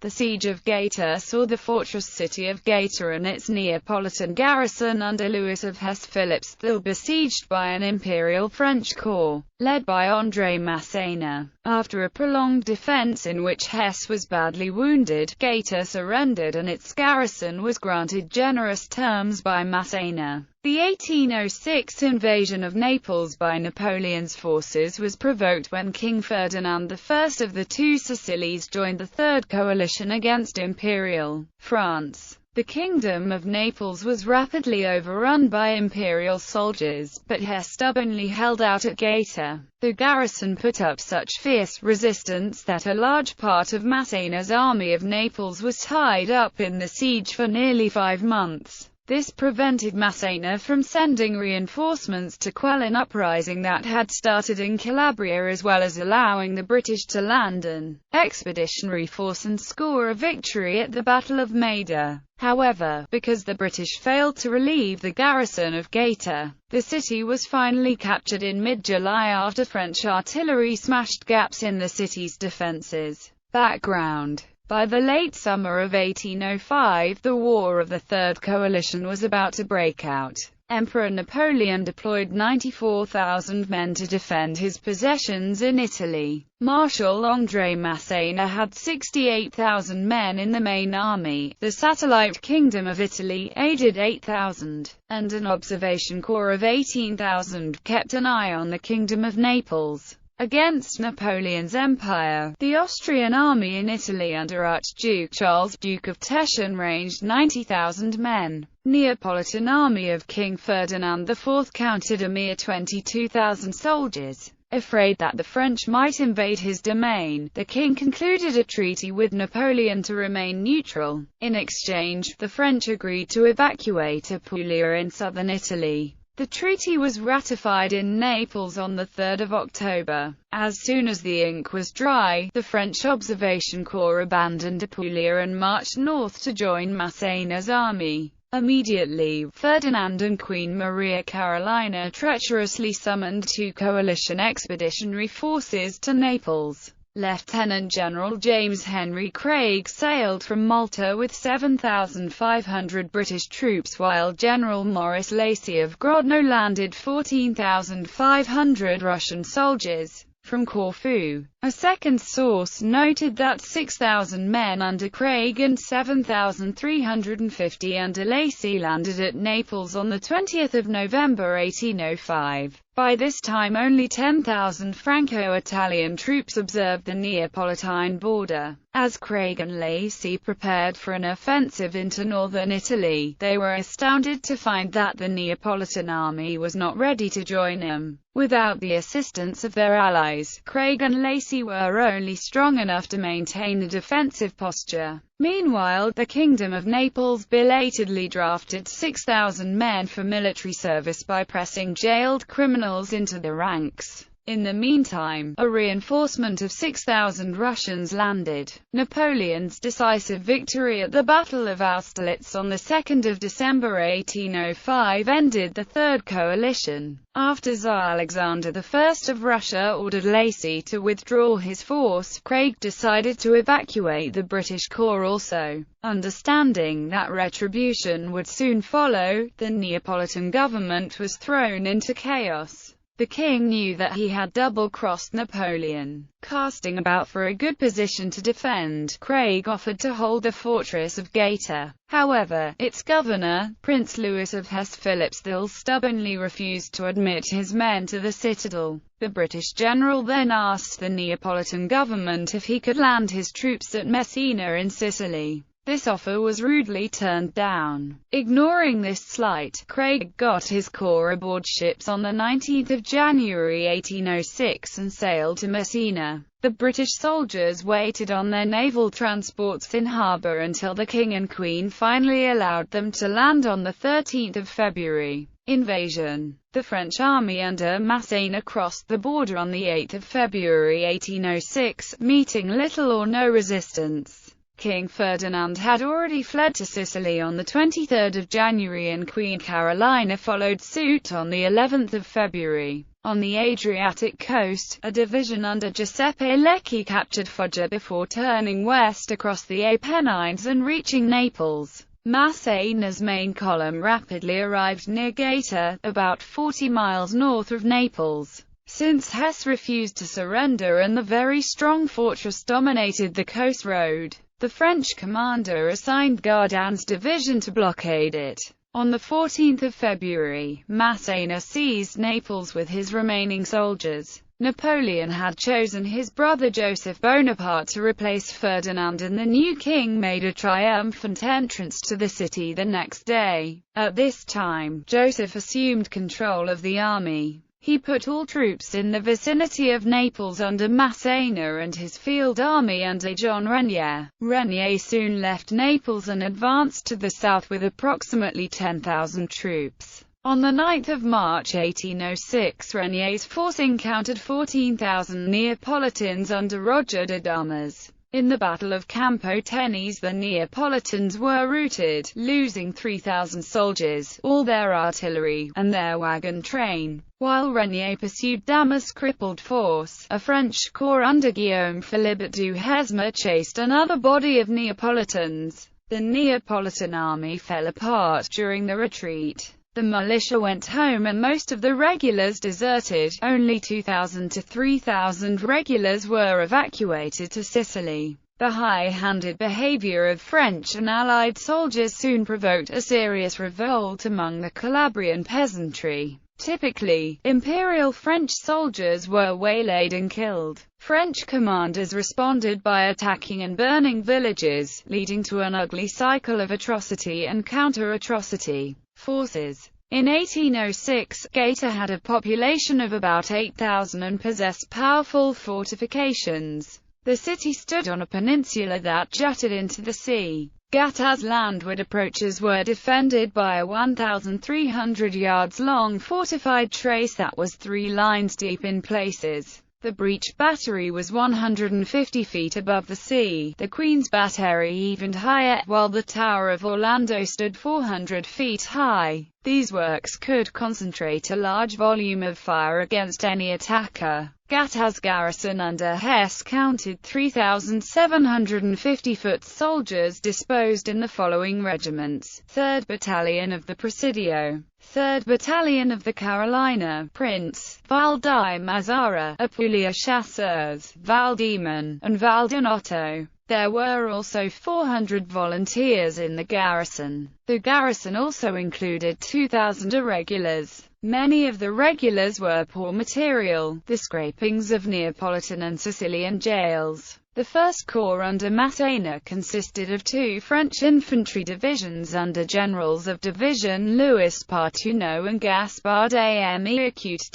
The siege of Gaeta saw the fortress city of Gaeta and its Neapolitan garrison under Louis of Hesse-Philippe still besieged by an imperial French corps, led by André Masséna. After a prolonged defense in which Hesse was badly wounded, Gaeta surrendered and its garrison was granted generous terms by Masséna. The 1806 invasion of Naples by Napoleon's forces was provoked when King Ferdinand I of the Two Sicilies joined the Third Coalition against Imperial France. The Kingdom of Naples was rapidly overrun by imperial soldiers, but Hesse stubbornly held out at Gaeta. The garrison put up such fierce resistance that a large part of Masséna's army of Naples was tied up in the siege for nearly 5 months. This prevented Masséna from sending reinforcements to quell an uprising that had started in Calabria, as well as allowing the British to land an expeditionary force and score a victory at the Battle of Maida. However, because the British failed to relieve the garrison of Gaeta, the city was finally captured in mid-July after French artillery smashed gaps in the city's defences. Background: by the late summer of 1805, the War of the Third Coalition was about to break out. Emperor Napoleon deployed 94,000 men to defend his possessions in Italy. Marshal André Masséna had 68,000 men in the main army. The satellite Kingdom of Italy aided 8,000, and an observation corps of 18,000 kept an eye on the Kingdom of Naples. Against Napoleon's empire, the Austrian army in Italy under Archduke Charles, Duke of Teschen, ranged 90,000 men. Neapolitan army of King Ferdinand IV counted a mere 22,000 soldiers. Afraid that the French might invade his domain, the king concluded a treaty with Napoleon to remain neutral. In exchange, the French agreed to evacuate Apulia in southern Italy. The treaty was ratified in Naples on 3 October. As soon as the ink was dry, the French observation corps abandoned Apulia and marched north to join Masséna's army. Immediately, Ferdinand and Queen Maria Carolina treacherously summoned 2 coalition expeditionary forces to Naples. Lieutenant General James Henry Craig sailed from Malta with 7,500 British troops, while General Maurice Lacy of Grodno landed 14,500 Russian soldiers from Corfu. A second source noted that 6,000 men under Craig and 7,350 under Lacy landed at Naples on 20 November 1805. By this time only 10,000 Franco-Italian troops observed the Neapolitane border. As Craig and Lacy prepared for an offensive into northern Italy, they were astounded to find that the Neapolitan army was not ready to join them. Without the assistance of their allies, Craig and Lacy were only strong enough to maintain a defensive posture. Meanwhile, the Kingdom of Naples belatedly drafted 6,000 men for military service by pressing jailed criminals into the ranks. In the meantime, a reinforcement of 6,000 Russians landed. Napoleon's decisive victory at the Battle of Austerlitz on 2 December 1805 ended the Third Coalition. After Tsar Alexander I of Russia ordered Lacy to withdraw his force, Craig decided to evacuate the British corps also. Understanding that retribution would soon follow, the Neapolitan government was thrown into chaos. The king knew that he had double-crossed Napoleon. Casting about for a good position to defend, Craig offered to hold the fortress of Gaeta. However, its governor, Prince Louis of Hesse-Philippe, still stubbornly refused to admit his men to the citadel. The British general then asked the Neapolitan government if he could land his troops at Messina in Sicily. This offer was rudely turned down. Ignoring this slight, Craig got his corps aboard ships on 19 January 1806 and sailed to Messina. The British soldiers waited on their naval transports in harbour until the King and Queen finally allowed them to land on 13 February. Invasion. The French army under Masséna crossed the border on 8 February 1806, meeting little or no resistance. King Ferdinand had already fled to Sicily on 23 January and Queen Carolina followed suit on 11 February. On the Adriatic coast, a division under Giuseppe Lecchi captured Foggia before turning west across the Apennines and reaching Naples. Massena's main column rapidly arrived near Gaeta, about 40 miles north of Naples. Since Hesse refused to surrender and the very strong fortress dominated the coast road, the French commander assigned Gardan's division to blockade it. On 14 February, Massena seized Naples with his remaining soldiers. Napoleon had chosen his brother Joseph Bonaparte to replace Ferdinand, and the new king made a triumphant entrance to the city the next day. At this time, Joseph assumed control of the army. He put all troops in the vicinity of Naples under Massena and his field army under John Renier. Renier soon left Naples and advanced to the south with approximately 10,000 troops. On 9 March 1806, Renier's force encountered 14,000 Neapolitans under Roger de Damas. In the Battle of Campo Tenise, the Neapolitans were routed, losing 3,000 soldiers, all their artillery, and their wagon train. While Renier pursued Damas' crippled force, a French corps under Guillaume Philippe du Hesme chased another body of Neapolitans. The Neapolitan army fell apart during the retreat. The militia went home and most of the regulars deserted. Only 2,000 to 3,000 regulars were evacuated to Sicily. The high-handed behavior of French and Allied soldiers soon provoked a serious revolt among the Calabrian peasantry. Typically, Imperial French soldiers were waylaid and killed. French commanders responded by attacking and burning villages, leading to an ugly cycle of atrocity and counter-atrocity. Forces. In 1806, Gaeta had a population of about 8,000 and possessed powerful fortifications. The city stood on a peninsula that jutted into the sea. Gaeta's landward approaches were defended by a 1,300 yards long fortified trace that was 3 lines deep in places. The breach battery was 150 feet above the sea, the Queen's Battery even higher, while the Tower of Orlando stood 400 feet high. These works could concentrate a large volume of fire against any attacker. Gaeta's garrison under Hesse counted 3,750 foot soldiers disposed in the following regiments: 3rd Battalion of the Presidio, 3rd Battalion of the Carolina, Prince, Val di Mazzara, Apulia Chasseurs, Val Demon, and Val Donato. There were also 400 volunteers in the garrison. The garrison also included 2,000 irregulars. Many of the regulars were poor material, the scrapings of Neapolitan and Sicilian jails. The First Corps under Massena consisted of 2 French infantry divisions under generals of division Louis Partouneau and Gaspard d'Acute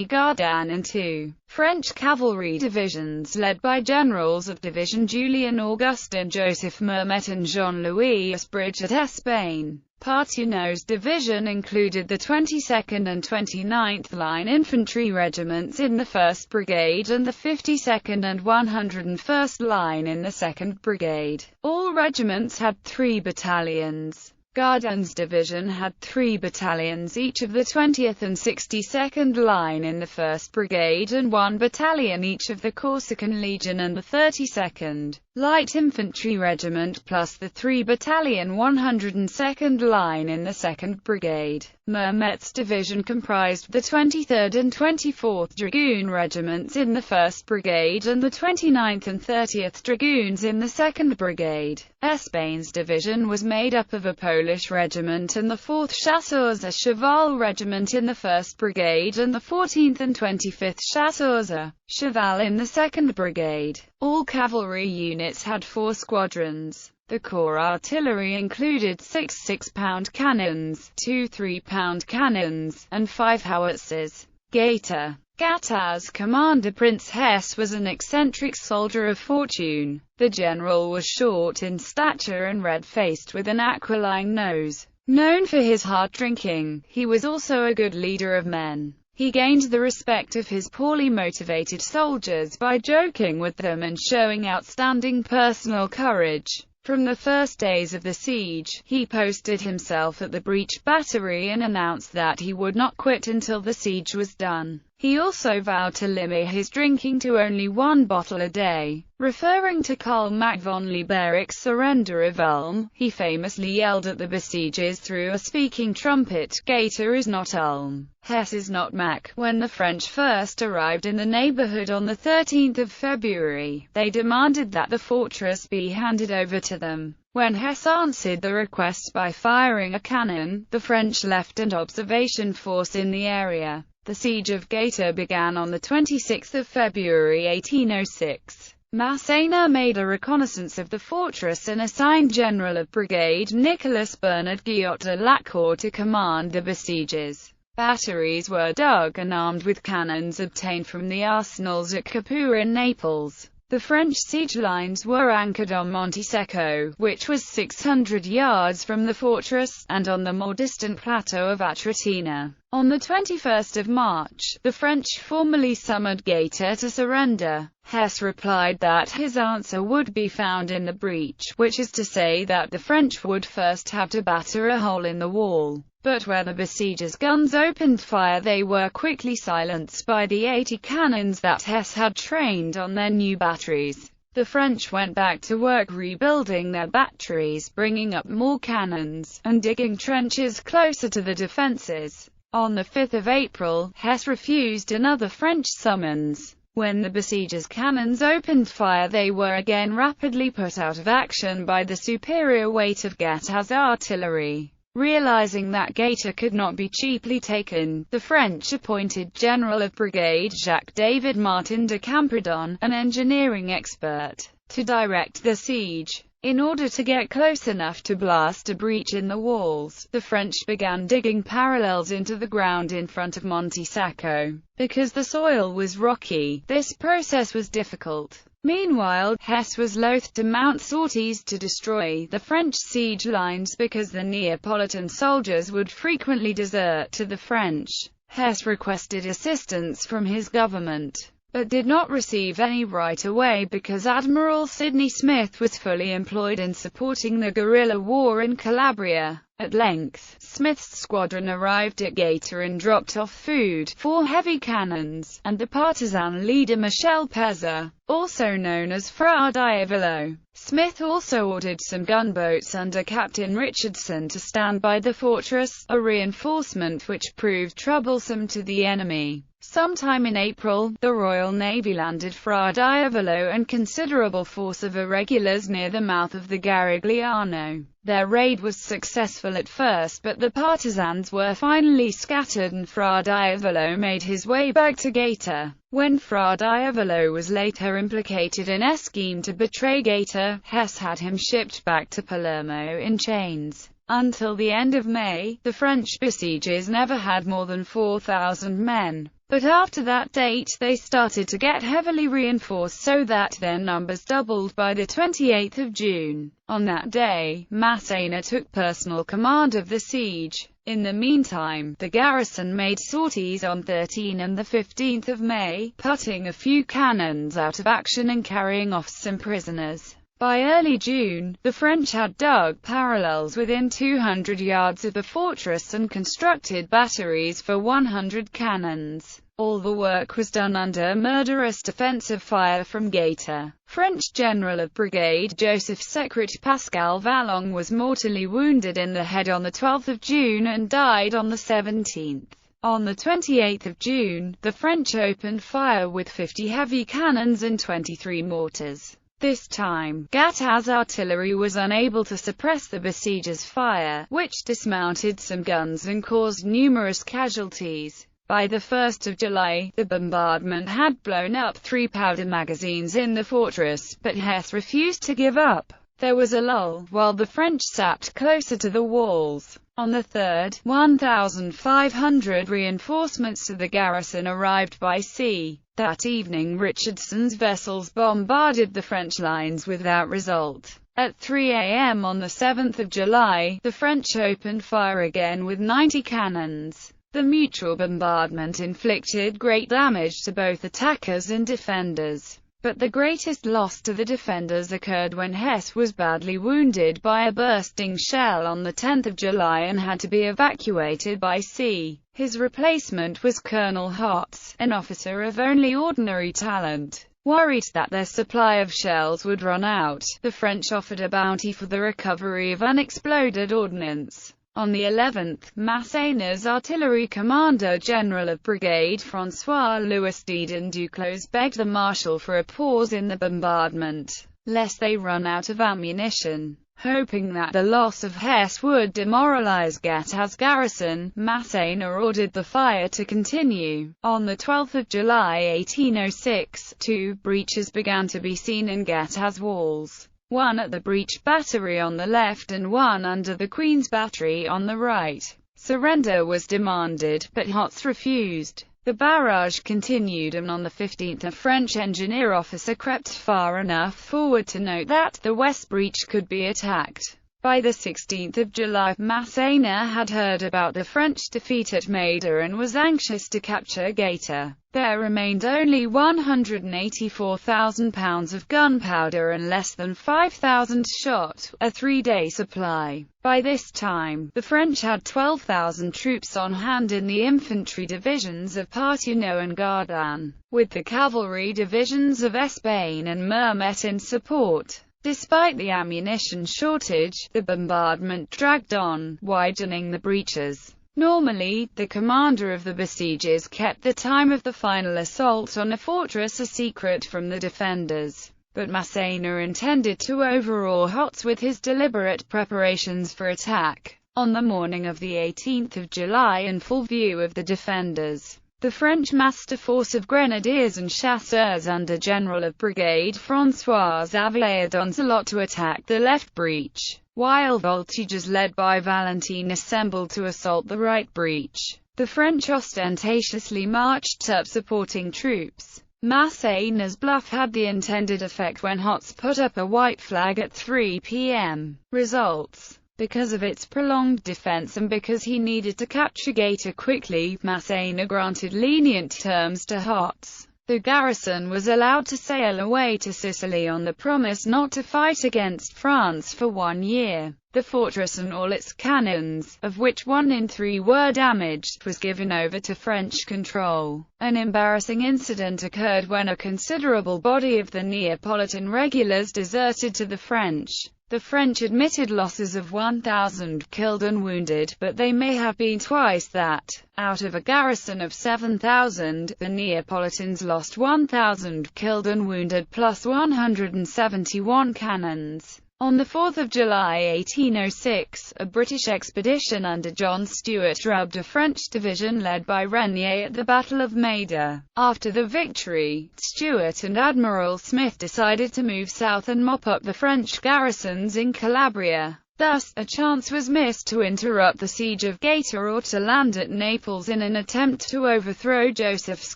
Gardan, and 2 French cavalry divisions led by generals of division Julien Augustin Joseph Mermet and Jean-Louis Esbriget Espagne. Partouneau's division included the 22nd and 29th Line Infantry Regiments in the 1st Brigade and the 52nd and 101st Line in the 2nd Brigade. All regiments had 3 battalions. Gardan's division had 3 battalions each of the 20th and 62nd Line in the 1st Brigade and 1 battalion each of the Corsican Legion and the 32nd Light Infantry Regiment, plus the 3 battalion 102nd Line in the 2nd Brigade. Mermet's division comprised the 23rd and 24th Dragoon Regiments in the 1st Brigade and the 29th and 30th Dragoons in the 2nd Brigade. Espagne's division was made up of a Polish regiment and the 4th Chasseurs Cheval Regiment in the 1st Brigade and the 14th and 25th Chasseurs Cheval in the 2nd Brigade. All cavalry units had 4 squadrons. The corps artillery included 6 6-pound cannons, 2 3-pound cannons, and 5 howitzers. Gaeta's commander Prince Hesse was an eccentric soldier of fortune. The general was short in stature and red-faced with an aquiline nose. Known for his hard drinking, he was also a good leader of men. He gained the respect of his poorly motivated soldiers by joking with them and showing outstanding personal courage. From the first days of the siege, he posted himself at the breach battery and announced that he would not quit until the siege was done. He also vowed to limit his drinking to only 1 bottle a day. Referring to Karl Mack von Lieberic's surrender of Ulm, he famously yelled at the besiegers through a speaking trumpet, "Gaeta is not Ulm. Hesse is not Mack." When the French first arrived in the neighborhood on the 13th of February, they demanded that the fortress be handed over to them. When Hesse answered the request by firing a cannon, the French left an observation force in the area. The siege of Gaeta began on the 26th of February 1806. Massena made a reconnaissance of the fortress and assigned General of Brigade Nicolas Bernard Guillot de Lacour to command the besiegers. Batteries were dug and armed with cannons obtained from the arsenals at Capua in Naples. The French siege lines were anchored on Monte Secco, which was 600 yards from the fortress, and on the more distant plateau of Atratina. On the 21st of March, the French formally summoned Gaeta to surrender. Hesse replied that his answer would be found in the breach, which is to say that the French would first have to batter a hole in the wall. But when the besiegers' guns opened fire, they were quickly silenced by the 80 cannons that Hesse had trained on their new batteries. The French went back to work rebuilding their batteries, bringing up more cannons, and digging trenches closer to the defences. On the 5th of April, Hesse refused another French summons. When the besiegers' cannons opened fire, they were again rapidly put out of action by the superior weight of Gaeta's artillery. Realizing that Gaeta could not be cheaply taken, the French appointed General of Brigade Jacques-David Martin de Campredon, an engineering expert, to direct the siege. In order to get close enough to blast a breach in the walls, the French began digging parallels into the ground in front of Monte Secco. Because the soil was rocky, this process was difficult. Meanwhile, Hesse was loath to mount sorties to destroy the French siege lines because the Neapolitan soldiers would frequently desert to the French. Hesse requested assistance from his government, but did not receive any right away because Admiral Sidney Smith was fully employed in supporting the guerrilla war in Calabria. At length, Smith's squadron arrived at Gaeta and dropped off food, 4 heavy cannons, and the partisan leader Michel Pezza, also known as Fra Diavolo. Smith also ordered some gunboats under Captain Richardson to stand by the fortress, a reinforcement which proved troublesome to the enemy. Sometime in April, the Royal Navy landed Fra Diavolo and considerable force of irregulars near the mouth of the Garigliano. Their raid was successful at first, but the partisans were finally scattered and Fra Diavolo made his way back to Gaeta. When Fra Diavolo was later implicated in a scheme to betray Gaeta, Hesse had him shipped back to Palermo in chains. Until the end of May, the French besiegers never had more than 4,000 men. But after that date, they started to get heavily reinforced so that their numbers doubled by the 28th of June. On that day, Massena took personal command of the siege. In the meantime, the garrison made sorties on 13 and the 15th of May, putting a few cannons out of action and carrying off some prisoners. By early June, the French had dug parallels within 200 yards of the fortress and constructed batteries for 100 cannons. All the work was done under murderous defensive fire from Gaeta. French General of Brigade Joseph Secret Pascal Vallon was mortally wounded in the head on the 12th of June and died on the 17th. On the 28th of June, the French opened fire with 50 heavy cannons and 23 mortars. This time, Gaeta's artillery was unable to suppress the besiegers' fire, which dismounted some guns and caused numerous casualties. By the 1st of July, the bombardment had blown up 3 powder magazines in the fortress, but Hesse refused to give up. There was a lull, while the French sat closer to the walls. On the 3rd, 1,500 reinforcements to the garrison arrived by sea. That evening Richardson's vessels bombarded the French lines without result. At 3 a.m. on the 7th of July, the French opened fire again with 90 cannons. The mutual bombardment inflicted great damage to both attackers and defenders. But the greatest loss to the defenders occurred when Hess was badly wounded by a bursting shell on the 10th of July and had to be evacuated by sea. His replacement was Colonel Hotz, an officer of only ordinary talent. Worried that their supply of shells would run out, the French offered a bounty for the recovery of unexploded ordnance. On the 11th, Masséna's artillery commander general of brigade François-Louis Didon Duclos begged the marshal for a pause in the bombardment, lest they run out of ammunition. Hoping that the loss of Hess would demoralize Gaeta's garrison, Masséna ordered the fire to continue. On the 12th of July 1806, 2 breaches began to be seen in Gaeta's walls. One at the breach battery on the left and one under the Queen's Battery on the right. Surrender was demanded, but Hotz refused. The barrage continued, and on the 15th a French engineer officer crept far enough forward to note that the west breach could be attacked. By the 16th of July, Masséna had heard about the French defeat at Maida and was anxious to capture Gaeta. There remained only 184,000 pounds of gunpowder and less than 5,000 shot, a 3-day supply. By this time, the French had 12,000 troops on hand in the infantry divisions of Parthenay and Gardanne, with the cavalry divisions of Espagne and Mermet in support. Despite the ammunition shortage, the bombardment dragged on, widening the breaches. Normally, the commander of the besiegers kept the time of the final assault on a fortress a secret from the defenders. But Masséna intended to overawe Hotz with his deliberate preparations for attack. On the morning of the 18th of July, in full view of the defenders, the French massed a force of grenadiers and chasseurs under General of Brigade François-Xavier d'Oncelot to attack the left breach, while voltigeurs led by Valentine assembled to assault the right breach. The French ostentatiously marched up supporting troops. Masséna's bluff had the intended effect when Hotz put up a white flag at 3 p.m. Results: because of its prolonged defense and because he needed to capture Gaeta quickly, Masséna granted lenient terms to Hotz. The garrison was allowed to sail away to Sicily on the promise not to fight against France for 1 year. The fortress and all its cannons, of which 1 in 3 were damaged, was given over to French control. An embarrassing incident occurred when a considerable body of the Neapolitan regulars deserted to the French. The French admitted losses of 1,000 killed and wounded, but they may have been twice that. Out of a garrison of 7,000, the Neapolitans lost 1,000 killed and wounded plus 171 cannons. On the 4th of July 1806, a British expedition under John Stuart drubbed a French division led by Renier at the Battle of Maida. After the victory, Stuart and Admiral Smith decided to move south and mop up the French garrisons in Calabria. Thus, a chance was missed to interrupt the siege of Gaeta or to land at Naples in an attempt to overthrow Joseph's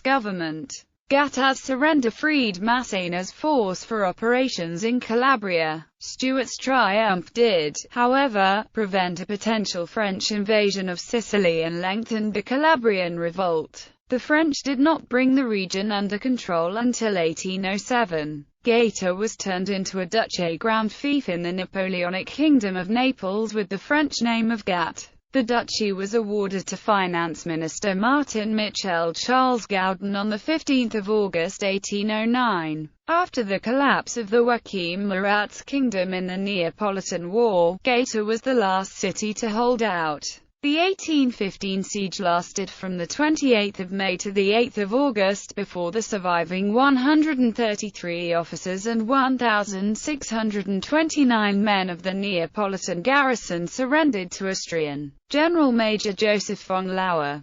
government. Gaeta's surrender freed Masséna's force for operations in Calabria. Stuart's triumph did, however, prevent a potential French invasion of Sicily and lengthened the Calabrian revolt. The French did not bring the region under control until 1807. Gaeta was turned into a duchy grand fief in the Napoleonic Kingdom of Naples with the French name of Gat. The duchy was awarded to Finance Minister Martin Michel Charles Gaudin on 15 August 1809. After the collapse of the Joachim Murat's kingdom in the Neapolitan War, Gaeta was the last city to hold out. The 1815 siege lasted from the 28th of May to the 8th of August, before the surviving 133 officers and 1,629 men of the Neapolitan garrison surrendered to Austrian General Major Joseph von Lauer.